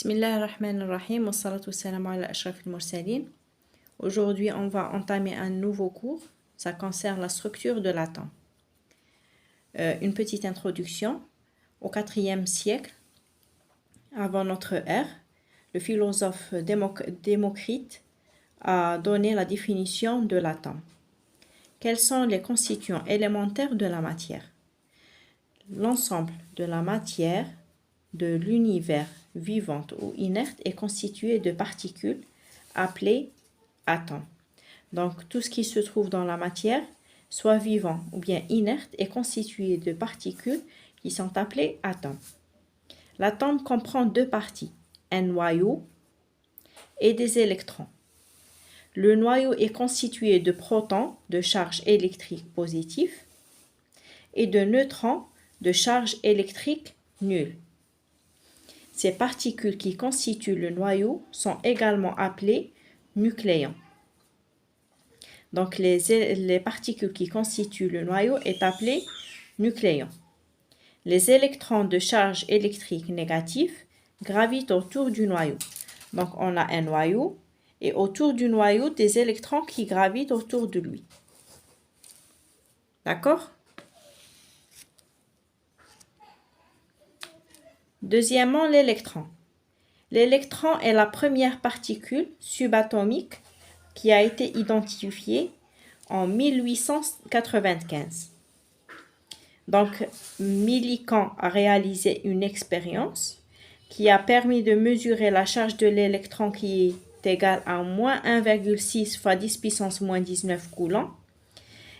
Bismillah ar-Rahman ar-Rahim, wa salatu wa salam ala ashraf al-mursalin. Aujourd'hui, on va entamer un nouveau cours. Ça concerne la structure de l'atome. Une petite introduction. Au IVe siècle, avant notre ère, le philosophe Démocrite a donné la définition de l'atome. Quels sont les constituants élémentaires de la matière? L'ensemble de la matière de l'univers vivante ou inerte est constitué de particules appelées atomes. Donc, tout ce qui se trouve dans la matière, soit vivant ou bien inerte, est constitué de particules qui sont appelées atomes. L'atome comprend deux parties, un noyau et des électrons. Le noyau est constitué de protons de charge électrique positive et de neutrons de charge électrique nulle. Ces particules qui constituent le noyau sont également appelées nucléons. Donc, les particules qui constituent le noyau est appelé nucléon. Les électrons de charge électrique négative gravitent autour du noyau. Donc, on a un noyau et autour du noyau, des électrons qui gravitent autour de lui. D'accord? Deuxièmement, l'électron. L'électron est la première particule subatomique qui a été identifiée en 1895. Donc, Millikan a réalisé une expérience qui a permis de mesurer la charge de l'électron qui est égale à moins 1,6 fois 10 puissance moins 19 coulombs.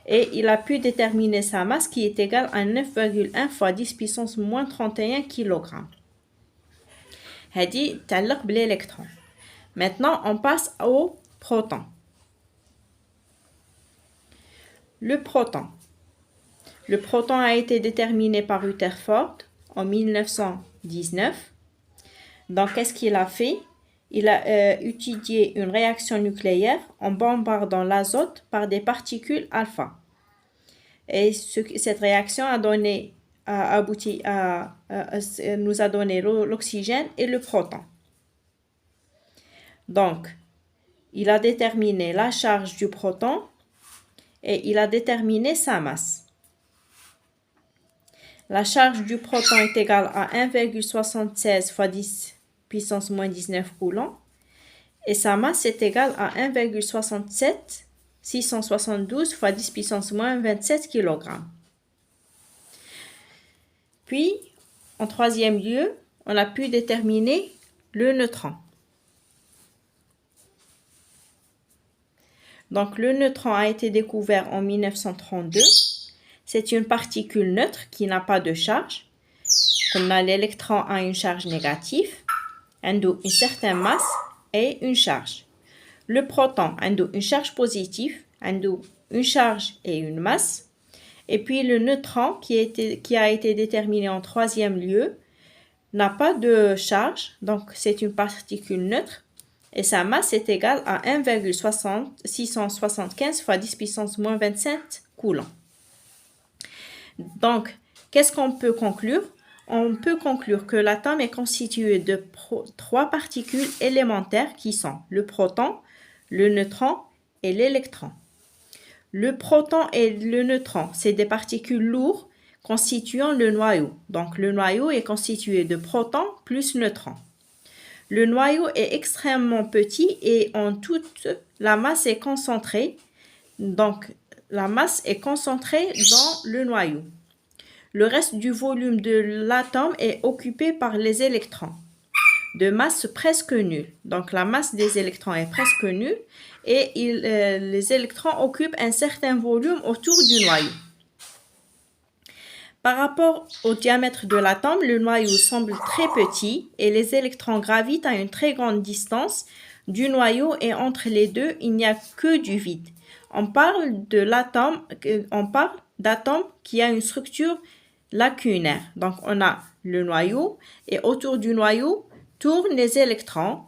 Et il a pu déterminer sa masse qui est égale à 9,1 fois 10 puissance moins 31 kg. هذه تعلق بالإلكترون. Maintenant, on passe au proton. Le proton. Le proton a été déterminé par Rutherford en 1919. Donc, qu'est-ce qu'il a fait? Il a étudié une réaction nucléaire en bombardant l'azote par des particules alpha. Et cette réaction nous a donné l'oxygène et le proton. Donc, il a déterminé la charge du proton et il a déterminé sa masse. La charge du proton est égale à 1,76 fois 10 puissance moins 19 coulombs et sa masse est égale à 1,672 fois 10 puissance moins 27 kg. Puis, en troisième lieu, on a pu déterminer le neutron. Donc, le neutron a été découvert en 1932. C'est une particule neutre qui n'a pas de charge. L'électron a une charge négative, une certaine masse et une charge. Le proton a une charge positive, une charge et une masse. Et puis le neutron qui a été déterminé en troisième lieu n'a pas de charge, donc c'est une particule neutre et sa masse est égale à 1,675 fois 10 puissance moins 27 coulombs. Donc, qu'est-ce qu'on peut conclure? On peut conclure que l'atome est constitué de trois particules élémentaires qui sont le proton, le neutron et l'électron. Le proton et le neutron, c'est des particules lourdes constituant le noyau. Donc, le noyau est constitué de protons plus neutrons. Le noyau est extrêmement petit et en toute, la masse est concentrée. Donc, la masse est concentrée dans le noyau. Le reste du volume de l'atome est occupé par les électrons, de masse presque nulle. Donc, la masse des électrons est presque nulle et les électrons occupent un certain volume autour du noyau. Par rapport au diamètre de l'atome, le noyau semble très petit et les électrons gravitent à une très grande distance du noyau et entre les deux, il n'y a que du vide. On parle d'atome qui a une structure lacunaire. Donc, on a le noyau et autour du noyau tournent les électrons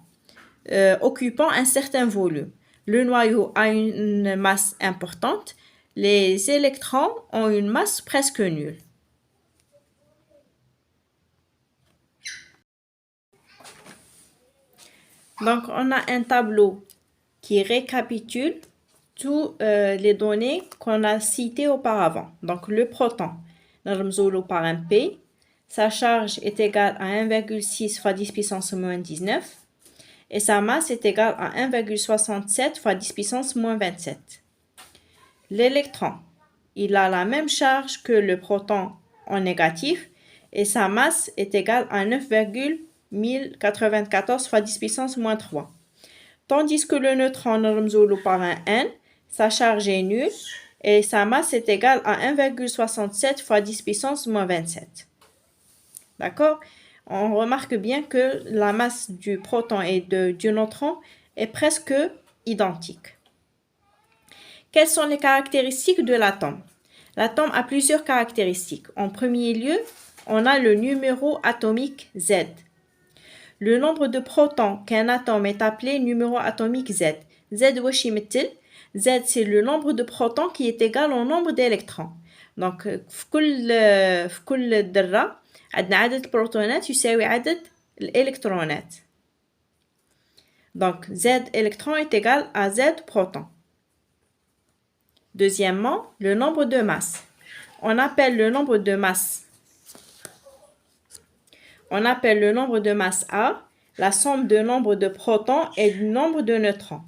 occupant un certain volume. Le noyau a une masse importante, les électrons ont une masse presque nulle. Donc, on a un tableau qui récapitule toutes les données qu'on a citées auparavant. Donc, le proton, nous par un P, sa charge est égale à 1,6 fois 10 puissance moins 19 et sa masse est égale à 1,67 fois 10 puissance moins 27. L'électron, il a la même charge que le proton en négatif et sa masse est égale à 9,1094 fois 10 puissance moins 3. Tandis que le neutron, nous par un N, sa charge est nulle et sa masse est égale à 1,67 fois 10 puissance moins 27. D'accord? On remarque bien que la masse du proton et du neutron est presque identique. Quelles sont les caractéristiques de l'atome? L'atome a plusieurs caractéristiques. En premier lieu, on a le numéro atomique Z. Le nombre de protons qu'un atome est appelé numéro atomique Z. Z, Z, c'est le nombre de protons qui est égal au nombre d'électrons. Donc, في كل ذرة عندنا عدد البروتونات يساوي عدد الإلكترونات. Donc, Z électron est égal à Z protons. Deuxièmement, le nombre de masse. On appelle le nombre de masse A la somme de nombre de protons et du nombre de neutrons.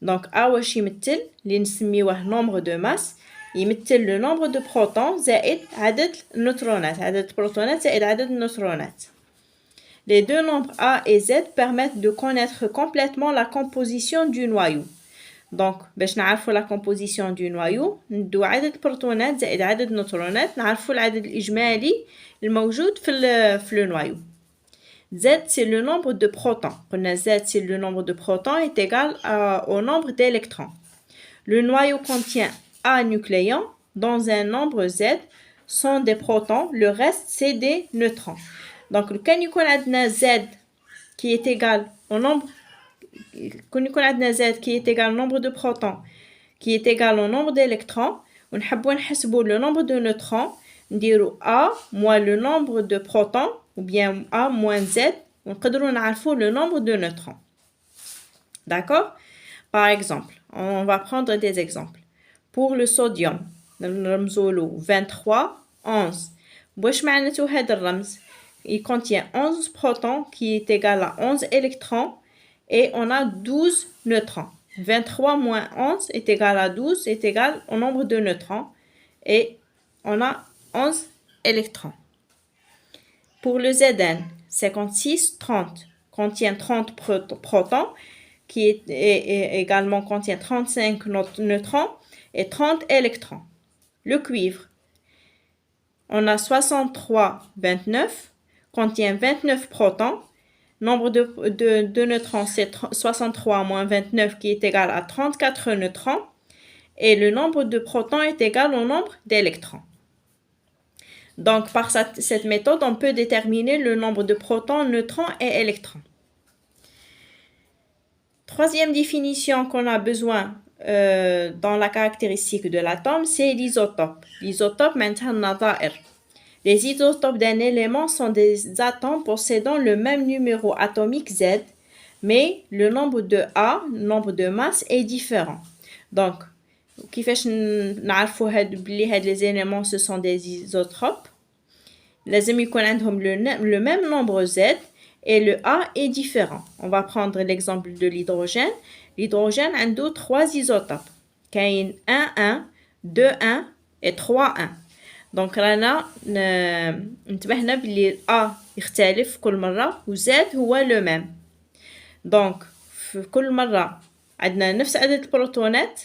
Donc, A واش يمثل اللي نسميوه nombre de masse يمثل le nombre de protons زائد عدد النيوترونات عدد البروتونات زائد عدد النيوترونات. Les deux nombres A et Z permettent de connaître complètement la composition du noyau. Donc, باش نعرفوا la composition du noyau ندو عدد البروتونات زائد عدد النيوترونات نعرفوا العدد الإجمالي الموجود في le noyau. Z, c'est le nombre de protons. Z, c'est le nombre de protons est égal au nombre d'électrons. Le noyau contient A nucléons dans un nombre Z sont des protons. Le reste, c'est des neutrons. Donc, quand nous avons Z qui est égal au nombre de protons qui est égal au nombre d'électrons, on veut نحسبوا le nombre de neutrons, نديروا A moins le nombre de protons ou bien A moins Z, on peut نعرفوا le nombre de neutrons. D'accord? Par exemple, on va prendre des exemples. Pour le sodium, نرمزولو 23, 11. واش معناتو هذا الرمز؟ Il contient 11 protons qui est égal à 11 électrons et on a 12 neutrons. 23 moins 11 est égal à 12 est égal au nombre de neutrons et on a 11 électrons. Pour le Zn, 56, 30 contient 30 protons qui également contient 35 neutrons et 30 électrons. Le cuivre, on a 63, 29 contient 29 protons. Nombre de neutrons, c'est 63 moins 29 qui est égal à 34 neutrons. Et le nombre de protons est égal au nombre d'électrons. Donc, par cette méthode, on peut déterminer le nombre de protons, neutrons et électrons. Troisième définition qu'on a besoin dans la caractéristique de l'atome, c'est l'isotope. L'isotope, maintenant, نظائر. Les isotopes d'un élément sont des atomes possédant le même numéro atomique Z, mais le nombre de A, le nombre de masse est différent. Donc, كيفاش نعرفوا بلي هاد les éléments ce sont des isotopes؟ لازم يكون عندهم le même nombre Z et le A est différent. On va prendre l'exemple de l'hydrogène. L'hydrogène a 3 isotopes. كاين 1,1, 2,1 et 3,1. Donc رانا انتبهنا بلي A يختلف كل مرة و Z هو le même. Donc في كل مرة عندنا نفس عدد البروتونات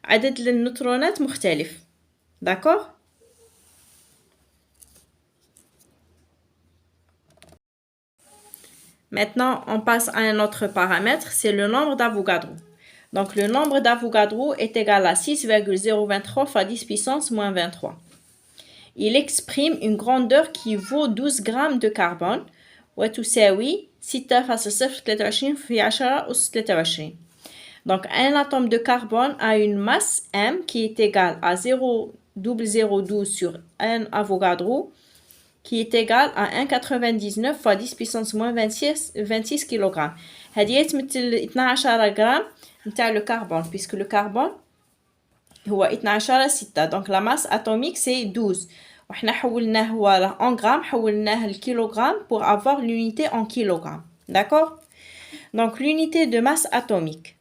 عدد النيوترونات مختلف. D'accord? Maintenant, on passe à un autre paramètre, c'est le nombre d'Avogadro. Donc, le nombre d'Avogadro est égal à 6,023 fois 10 puissance moins 23. Il exprime une grandeur qui vaut 12 grammes de carbone, وتساوي 6.023 في 10 أس 23. Donc, un atome de carbone a une masse M qui est égale à 0,0012 sur 1 Avogadro qui est égal à 1,99 fois 10 puissance moins 26 kg. هذه تمثل 12 غرام نتاع le carbone, puisque le carbone هو 12/6. donc la masse atomique c'est 12. وحنا حولناه en grammes, حولناه الكيلوغرام pour avoir l'unité en kilogrammes. D'accord? Donc l'unité de masse atomique,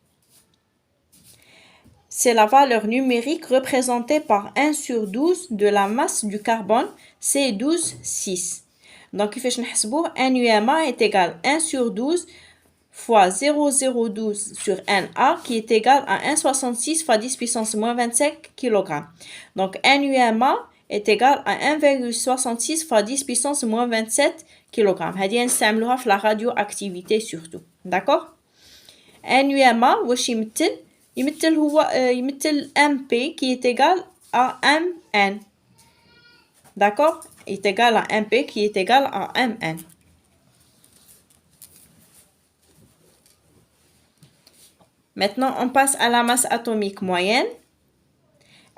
c'est la valeur numérique représentée par 1 sur 12 de la masse du carbone, c'est 12,6. Donc كيفاش نحسبوه؟ un UMA est égal à 1 sur 12 fois 0,012 sur NA qui est égal à 1,66 fois 10 puissance moins 25 kg. Donc un UMA est égal à 1,66 fois 10 puissance moins 27 kg. هذه نستعملوها في la radioactivité surtout. D'accord? un UMA واش يمثل MP qui est égal à MN. D'accord? Est égal à MP qui est égal à MN. Maintenant, on passe à la masse atomique moyenne.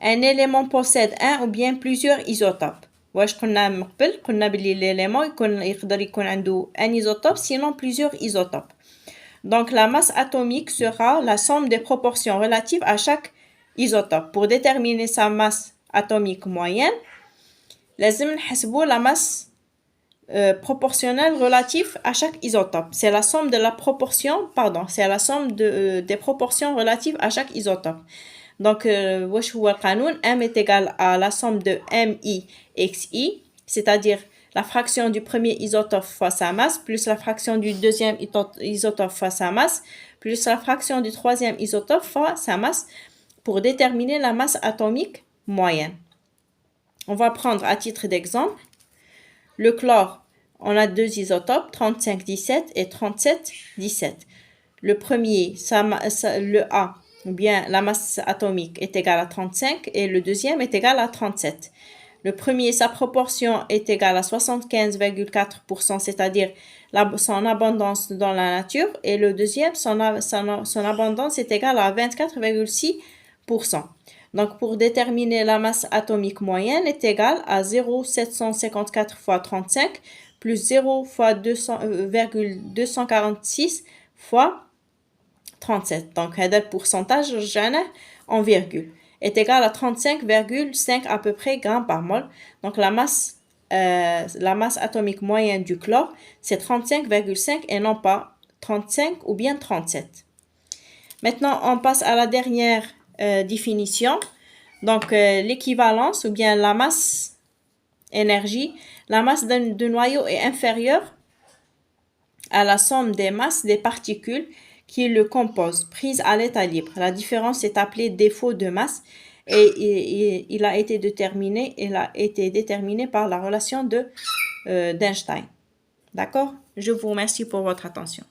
Un élément possède un ou bien plusieurs isotopes. واش قلنا من قبل؟ قلنا بلي l'élément يقدر يكون عنده un isotope sinon plusieurs isotopes. Donc la masse atomique sera la somme des proportions relatives à chaque isotope. Pour déterminer sa masse atomique moyenne, لازم نحسبوا la masse proportionnelle relative à chaque isotope. C'est la somme de la proportion, c'est la somme des proportions relatives à chaque isotope. Donc, واش هو القانون؟ M est égal à la somme de MI XI, c'est-à-dire la fraction du premier isotope fois sa masse, plus la fraction du deuxième isotope fois sa masse, plus la fraction du troisième isotope fois sa masse, pour déterminer la masse atomique moyenne. On va prendre à titre d'exemple le chlore. On a deux isotopes, 35,17 et 37,17. Le premier, le A, ou bien la masse atomique est égale à 35 et le deuxième est égal à 37. Le premier, sa proportion est égale à 75,4%, c'est-à-dire son abondance dans la nature, et le deuxième, son abondance est égale à 24,6%. Donc, pour déterminer la masse atomique moyenne est égale à 0,754 fois 35 plus 0,246 fois 37. Donc, le pourcentage en virgule est égal à 35,5 à peu près grammes par mol. Donc, la masse atomique moyenne du chlore, c'est 35,5 et non pas 35 ou bien 37. Maintenant, on passe à la dernière définition. Donc, l'équivalence ou bien la masse énergie, la masse de noyau est inférieure à la somme des masses des particules qui le composent, prises à l'état libre. La différence est appelée défaut de masse et il a été déterminé par la relation d'Einstein. D'accord? Je vous remercie pour votre attention.